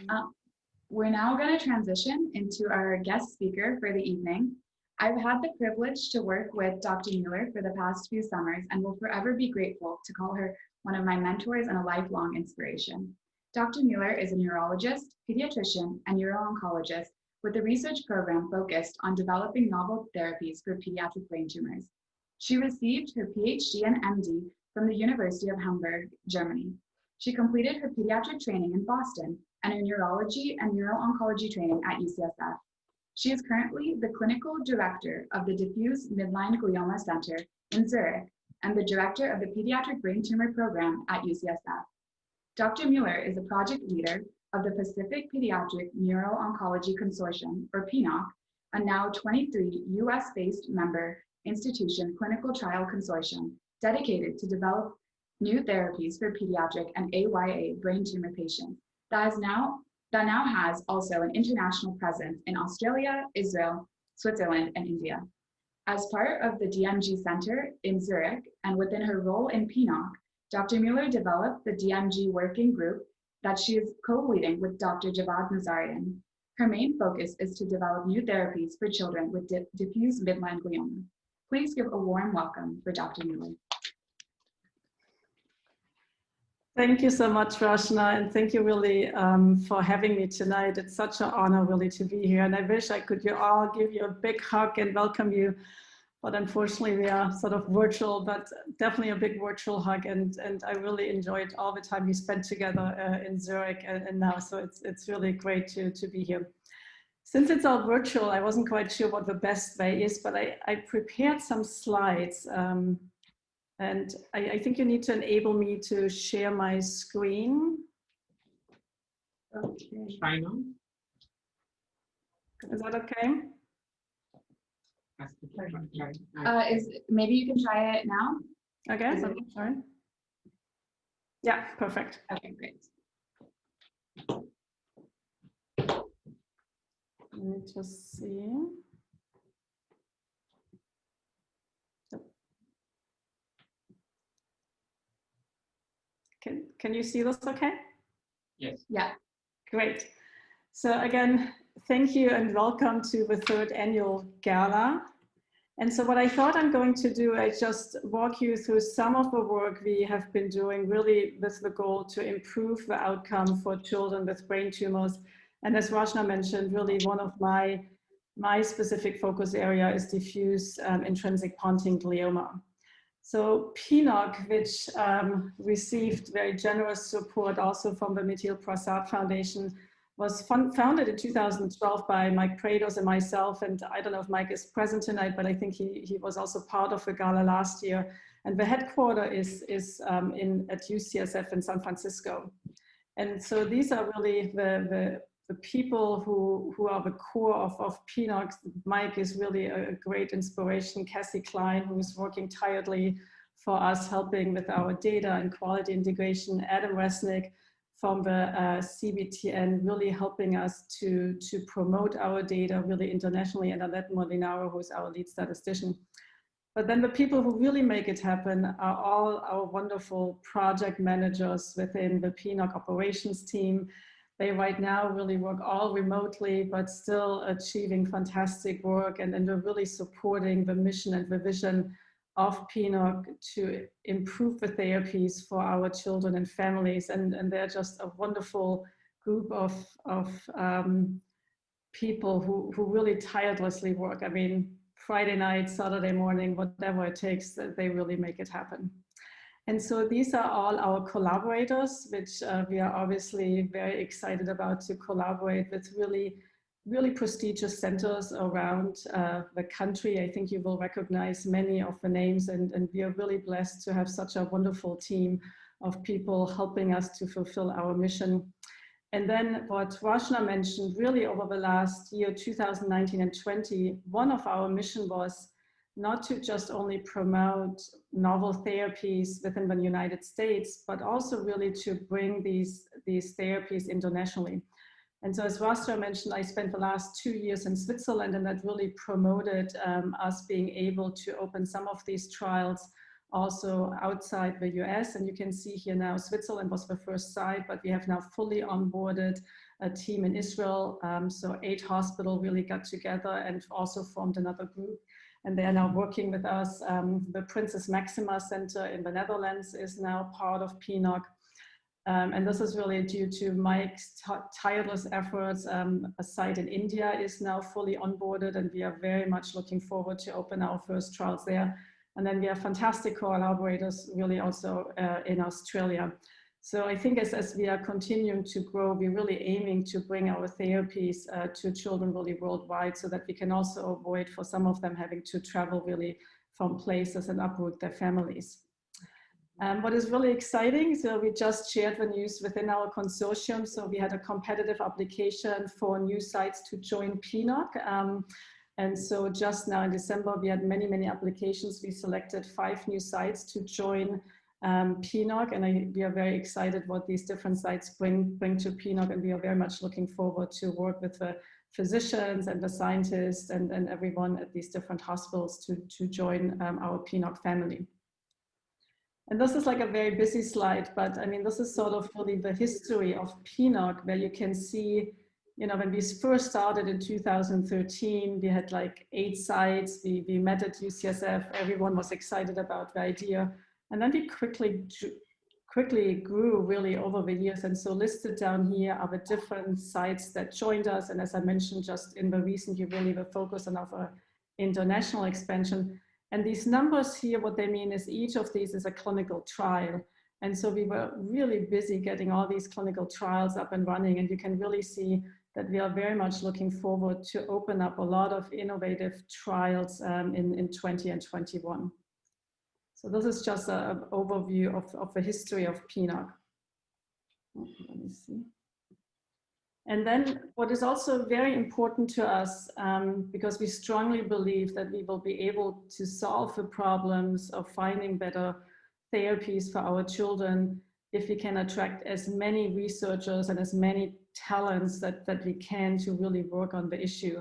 Uh, we're now going to transition into our guest speaker for the evening. I've had the privilege to work with Dr. Muller for the past few summers and will forever be grateful to call her one of my mentors and a lifelong inspiration. Dr. Muller is a neurologist, pediatrician, and neuro-oncologist with a research program focused on developing novel therapies for pediatric brain tumors. She received her PhD and MD from the University of Hamburg, Germany. She completed her pediatric training in Boston and her neurology and neuro-oncology training at UCSF. She is currently the clinical director of the Diffuse Midline Glioma Center in Zurich and the director of the Pediatric Brain Tumor Program at UCSF. Dr. Muller is a project leader of the Pacific Pediatric Neuro-Oncology Consortium, or PNOC, a now 23 US-based member institution clinical trial consortium dedicated to develop new therapies for pediatric and AYA brain tumor patients that now has also an international presence in Australia, Israel, Switzerland, and India. As part of the DMG Center in Zurich and within her role in PNOC, Dr. Muller developed the DMG working group that she is co-leading with Dr. Javad Nazarian. Her main focus is to develop new therapies for children with diffuse midline glioma. Please give a warm welcome for Dr. Muller. Thank you so much, Rashna, and thank you really for having me tonight. It's such an honor really to be here, and I wish I could all give you a big hug and welcome you, but unfortunately we are sort of virtual, but definitely a big virtual hug, and I really enjoyed all the time we spent together in Zurich and now, so it's really great to be here. Since it's all virtual, I wasn't quite sure what the best way is, but I prepared some slides. And I think you need to enable me to share my screen. Okay. Try now. Is that okay? Maybe you can try it now. Okay, sorry. Yeah, perfect. Okay, great. Let me just see. Can you see this okay? Yes. Yeah. Great. So again, thank you and welcome to the 3rd annual Gala. And so what I thought I'm going to do, I just walk you through some of the work we have been doing really with the goal to improve the outcome for children with brain tumors. And as Rashna mentioned, really one of my specific focus area is diffuse intrinsic pontine glioma. So PNOC, which received very generous support also from the Mithil Prasad Foundation, was founded in 2012 by Mike Prados and myself. And I don't know if Mike is present tonight, but I think he was also part of the Gala last year. And the headquarters is at UCSF in San Francisco. And so these are really the people who are the core of PNOC. Mike is really a great inspiration. Cassie Klein, who is working tirelessly for us, helping with our data and quality integration. Adam Resnick from the CBTN, really helping us to promote our data really internationally, and Annette Molinaro, who is our lead statistician. But then the people who really make it happen are all our wonderful project managers within the PNOC operations team. They right now really work all remotely, but still achieving fantastic work, and they're really supporting the mission and the vision of PNOC to improve the therapies for our children and families. And they're just a wonderful group of people who really tirelessly work. I mean, Friday night, Saturday morning, whatever it takes, they really make it happen. And so these are all our collaborators, which we are obviously very excited about to collaborate with really prestigious centers around the country. I think you will recognize many of the names, and we are really blessed to have such a wonderful team of people helping us to fulfill our mission. And then what Rashna mentioned, really over the last year, 2019 and 20, one of our mission was not to just only promote novel therapies within the United States, but also really to bring these therapies internationally. And so as Rashna mentioned, I spent the last 2 years in Switzerland, and that really promoted us being able to open some of these trials also outside the US. And you can see here now Switzerland was the first site, but we have now fully onboarded a team in Israel. So 8 hospitals really got together and also formed another group. And they are now working with us. The Princess Maxima Center in the Netherlands is now part of PNOC. And this is really due to Mike's tireless efforts. A site in India is now fully onboarded, and we are very much looking forward to open our first trials there. And then we have fantastic collaborators really also in Australia. So I think as we are continuing to grow, we're really aiming to bring our therapies to children really worldwide, so that we can also avoid for some of them having to travel really from places and uproot their families. What is really exciting, so we just shared the news within our consortium. So we had a competitive application for new sites to join PNOC. And so just now in December, we had many, many applications. We selected 5 new sites to join PNOC, and we are very excited what these different sites bring to PNOC, and we are very much looking forward to work with the physicians and the scientists and everyone at these different hospitals to join our PNOC family. And this is like a very busy slide, but I mean, this is sort of really the history of PNOC, where you can see, you know, when we first started in 2013, we had like 8 sites. We met at UCSF. Everyone was excited about the idea. And then we quickly grew really over the years. And so listed down here are the different sites that joined us. And as I mentioned, just in the recent year, really the focus on our international expansion. And these numbers here, what they mean is each of these is a clinical trial. And so we were really busy getting all these clinical trials up and running. And you can really see that we are very much looking forward to open up a lot of innovative trials in 20 and 21. So this is just an overview of the history of PNOC. Let me see. And then what is also very important to us, because we strongly believe that we will be able to solve the problems of finding better therapies for our children if we can attract as many researchers and as many talents that we can to really work on the issue.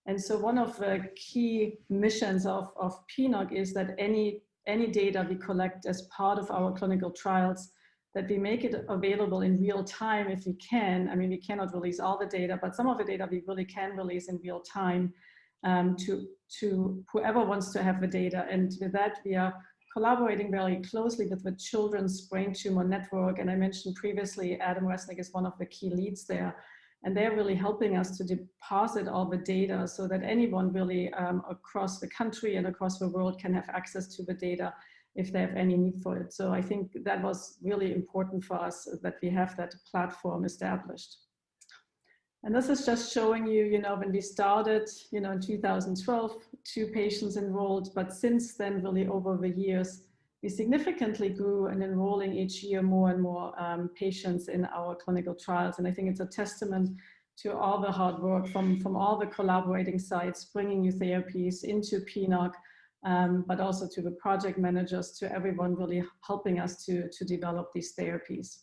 And so one of the key missions of PNOC is that any data we collect as part of our clinical trials, that we make it available in real time if we can. I mean, we cannot release all the data, but some of the data we really can release in real time to whoever wants to have the data. And with that, we are collaborating very closely with the Children's Brain Tumor Network. And I mentioned previously, Adam Resnick is one of the key leads there. And they're really helping us to deposit all the data so that anyone really across the country and across the world can have access to the data if they have any need for it. So I think that was really important for us that we have that platform established. And this is just showing you, you know, when we started, you know, in 2012, 2 patients enrolled, but since then, really over the years, we significantly grew and enrolling each year more and more patients in our clinical trials. And I think it's a testament to all the hard work from all the collaborating sites, bringing new therapies into PNOC, but also to the project managers, to everyone really helping us to develop these therapies.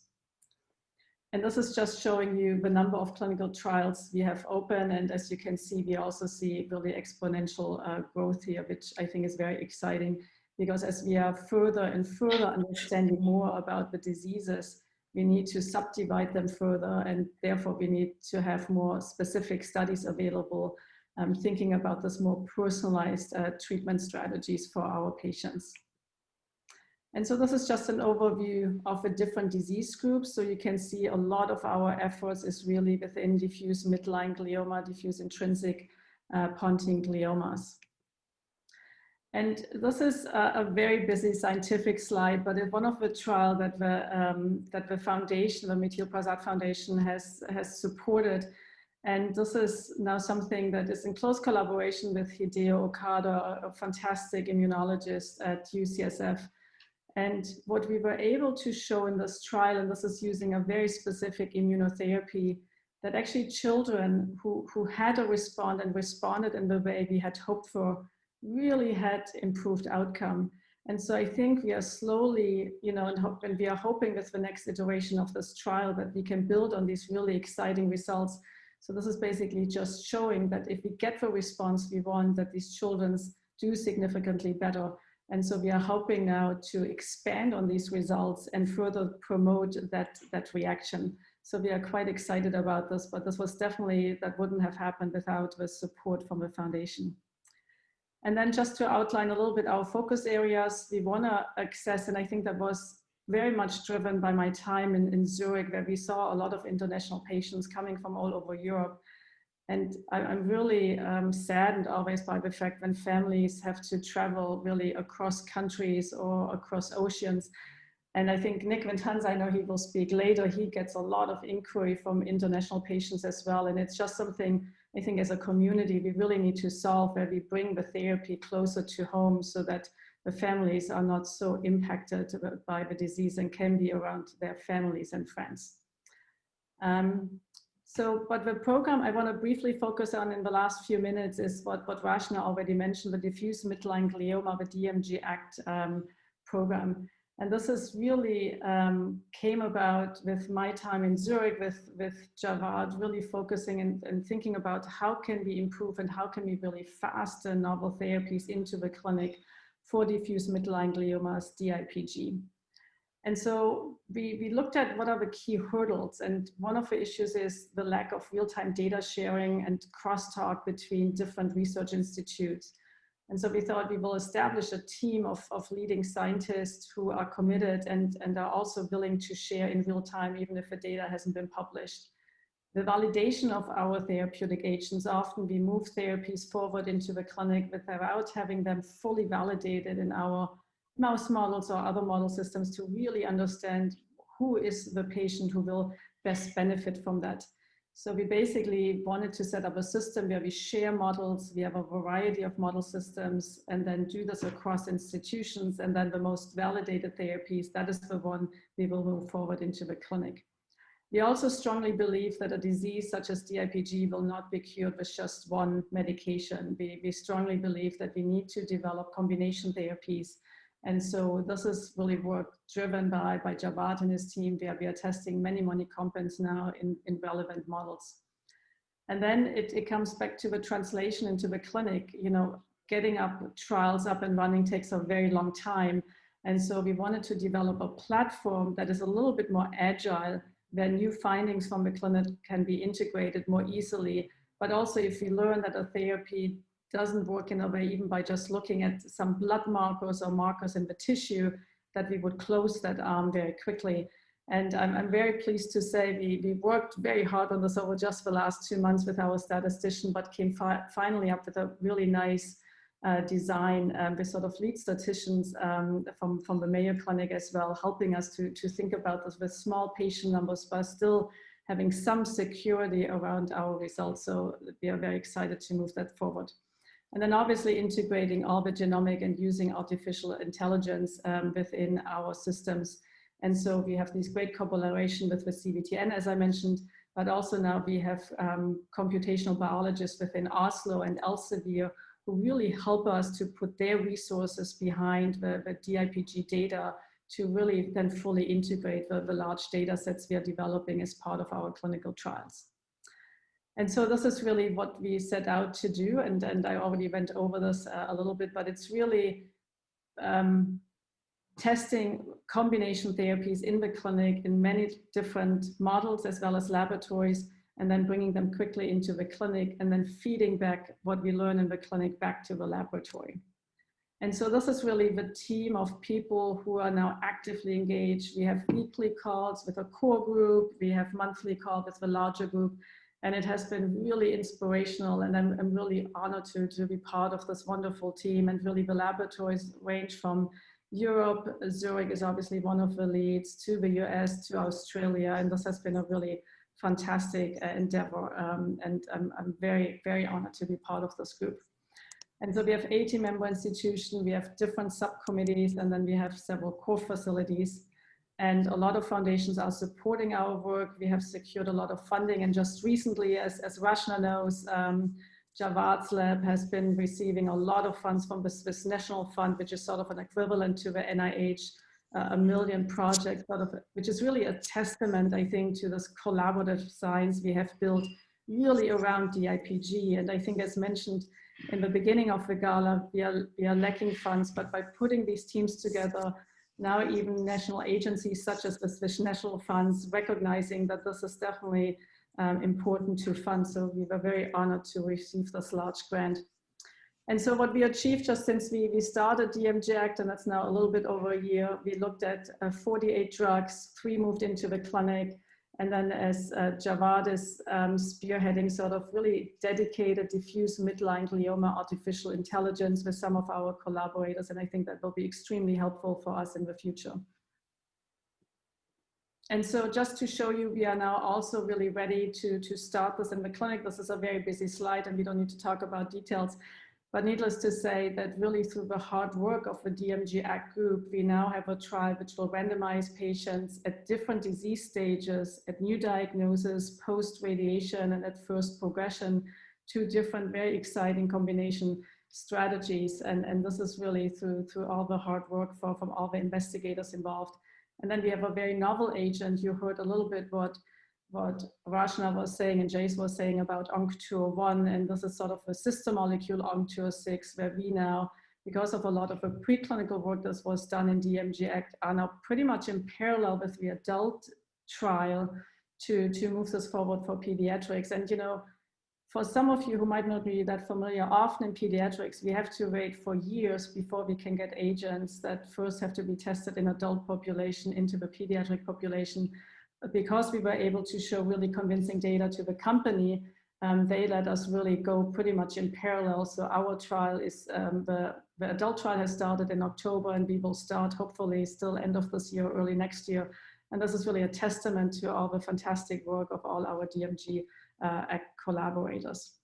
And this is just showing you the number of clinical trials we have open. And as you can see, we also see really exponential growth here, which I think is very exciting, because as we are further and further understanding more about the diseases, we need to subdivide them further. And therefore we need to have more specific studies available, thinking about this more personalized treatment strategies for our patients. And so this is just an overview of the different disease groups. So you can see a lot of our efforts is really within diffuse midline glioma, diffuse intrinsic pontine gliomas. And this is a very busy scientific slide, but it's one of the trials that the foundation, the Mithiel Prasad Foundation has supported. And this is now something that is in close collaboration with Hideo Okada, a fantastic immunologist at UCSF. And what we were able to show in this trial, and this is using a very specific immunotherapy, that actually children who had a response and responded in the way we had hoped for really had improved outcome. And so I think we are slowly, you know, and we are hoping with the next iteration of this trial that we can build on these really exciting results. So this is basically just showing that if we get the response we want, that these children do significantly better. And so we are hoping now to expand on these results and further promote that reaction. So we are quite excited about this, but this was definitely, that wouldn't have happened without the support from the foundation. And then just to outline a little bit our focus areas, we want to access, and I think that was very much driven by my time in Zurich, where we saw a lot of international patients coming from all over Europe. And I'm really saddened always by the fact when families have to travel really across countries or across oceans. And I think Nick Vintanz, I know he will speak later, he gets a lot of inquiry from international patients as well. And it's just something I think as a community, we really need to solve, where we bring the therapy closer to home so that the families are not so impacted by the disease and can be around their families and friends. But the program I want to briefly focus on in the last few minutes is what Rashna already mentioned, the diffuse midline glioma, the DMG ACT program. And this is really came about with my time in Zurich with Javad, really focusing and thinking about how can we improve and how can we really faster novel therapies into the clinic for diffuse midline gliomas, DIPG. And so we looked at what are the key hurdles. And one of the issues is the lack of real-time data sharing and crosstalk between different research institutes. And so we thought we will establish a team of leading scientists who are committed and are also willing to share in real time, even if the data hasn't been published. The validation of our therapeutic agents, often we move therapies forward into the clinic without having them fully validated in our mouse models or other model systems to really understand who is the patient who will best benefit from that. So we basically wanted to set up a system where we share models, we have a variety of model systems, and then do this across institutions, and then the most validated therapies, that is the one we will move forward into the clinic. We also strongly believe that a disease such as DIPG will not be cured with just one medication. We strongly believe that we need to develop combination therapies. And so this is really work driven by Javad and his team, where we are testing many compounds now in relevant models. And then it comes back to the translation into the clinic. You know, getting trials up and running takes a very long time. And so we wanted to develop a platform that is a little bit more agile, where new findings from the clinic can be integrated more easily. But also if we learn that a therapy doesn't work in a way, even by just looking at some blood markers or markers in the tissue, that we would close that arm very quickly. And I'm very pleased to say we worked very hard on this over just the last 2 months with our statistician, but came finally up with a really nice design with sort of lead statisticians from the Mayo Clinic as well, helping us to think about this with small patient numbers, but still having some security around our results. So we are very excited to move that forward. And then obviously integrating all the genomic and using artificial intelligence within our systems. And so we have this great collaboration with the CVTN, as I mentioned, but also now we have computational biologists within Oslo and Elsevier who really help us to put their resources behind the DIPG data to really then fully integrate the large data sets we are developing as part of our clinical trials. And so this is really what we set out to do. And I already went over this a little bit, but it's really testing combination therapies in the clinic in many different models as well as laboratories, and then bringing them quickly into the clinic and then feeding back what we learn in the clinic back to the laboratory. And so this is really the team of people who are now actively engaged. We have weekly calls with a core group. We have monthly calls with the larger group. And it has been really inspirational, and I'm really honored to be part of this wonderful team. And really the laboratories range from Europe, Zurich is obviously one of the leads, to the US, to Australia, and this has been a really fantastic endeavor. And I'm very, very honored to be part of this group. And so we have 80-member institution, we have different subcommittees, and then we have several core facilities. And a lot of foundations are supporting our work. We have secured a lot of funding. And just recently, as Rashna knows, Javad's lab has been receiving a lot of funds from the Swiss National Fund, which is sort of an equivalent to the NIH, a million project, which is really a testament, I think, to this collaborative science we have built really around DIPG. And I think, as mentioned, in the beginning of the Gala, we are lacking funds, but by putting these teams together, now even national agencies such as the Swiss National Funds recognizing that this is definitely important to fund. So we were very honored to receive this large grant. And so what we achieved just since we started DMG Act, and that's now a little bit over a year, we looked at 48 drugs, 3 moved into the clinic, and then as Javad is spearheading sort of really dedicated diffuse midline glioma artificial intelligence with some of our collaborators. And I think that will be extremely helpful for us in the future. And so just to show you, we are now also really ready to start this in the clinic. This is a very busy slide and we don't need to talk about details. But needless to say that really through the hard work of the DMG Act group, we now have a trial which will randomize patients at different disease stages, at new diagnosis, post-radiation, and at first progression, 2 different very exciting combination strategies. And this is really through all the hard work from all the investigators involved. And then we have a very novel agent. You heard a little bit what Rashna was saying and Jace was saying about ONC201, and this is sort of a sister molecule ONC206, where we now, because of a lot of the preclinical work that was done in DMG Act, are now pretty much in parallel with the adult trial to move this forward for pediatrics. And you know, for some of you who might not be that familiar, often in pediatrics, we have to wait for years before we can get agents that first have to be tested in adult population into the pediatric population. Because we were able to show really convincing data to the company, they let us really go pretty much in parallel. So our trial is, the adult trial has started in October, and we will start hopefully still end of this year, early next year. And this is really a testament to all the fantastic work of all our DMG collaborators.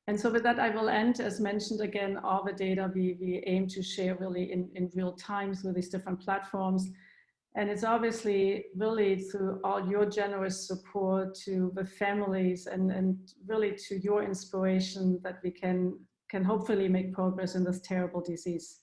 And so with that, I will end. As mentioned again, all the data we aim to share really in real time through these different platforms. And it's obviously really through all your generous support to the families and really to your inspiration that we can hopefully make progress in this terrible disease.